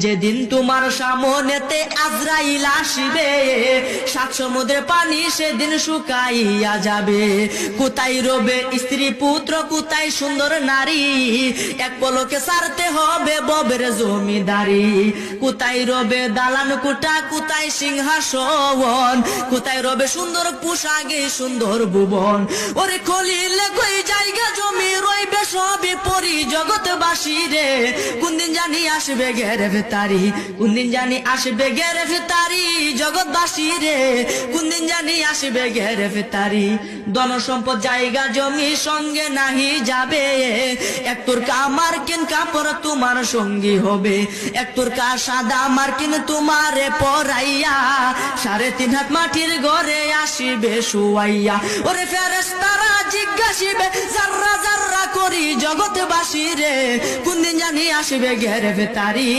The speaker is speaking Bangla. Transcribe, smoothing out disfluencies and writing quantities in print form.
যেদিন তোমার সামনেতে আজরাইল আসিবে, সাত সমুদ্রের পানি সেদিন শুকাইয়া যাবে। কোথায় রবে স্ত্রী পুত্র, কোথায় সুন্দর নারী, এক পলকে ছাড়তে হবে ববের জমিদারি। কোথায় রবে দালান কোঠা, কোথায় সিংহাসন, কোথায় রবে সুন্দর পোশাকে সুন্দর ভুবন। ওরে খলিলে কই জায়গা জমি রইবে সবই পরি জগৎবাসী রে। কোনদিন জানি আসবে গ্রেফতারি, কোনদিন জানি আসবে গ্রেফতারি জগৎবাসী রে। কোনদিন জানি আসবে গ্রেফতারি। ধন সম্পদ জায়গা জমি সঙ্গে নাহি যাবে, এক তোরকা মার্কিন কাপড় তোমার সঙ্গী হবে। এক তোরকা সাদা মার্কিন তোমারে পরাইয়া, 3.5 হাত মাটির ঘরে আসিবে শুয়াইয়া। ওরে ফেরেশতারা জিজ্ঞাসিবে জাররা জাররা করি জগৎবাসী রে, কোনদিন জানি আসবে গ্রেফতারি।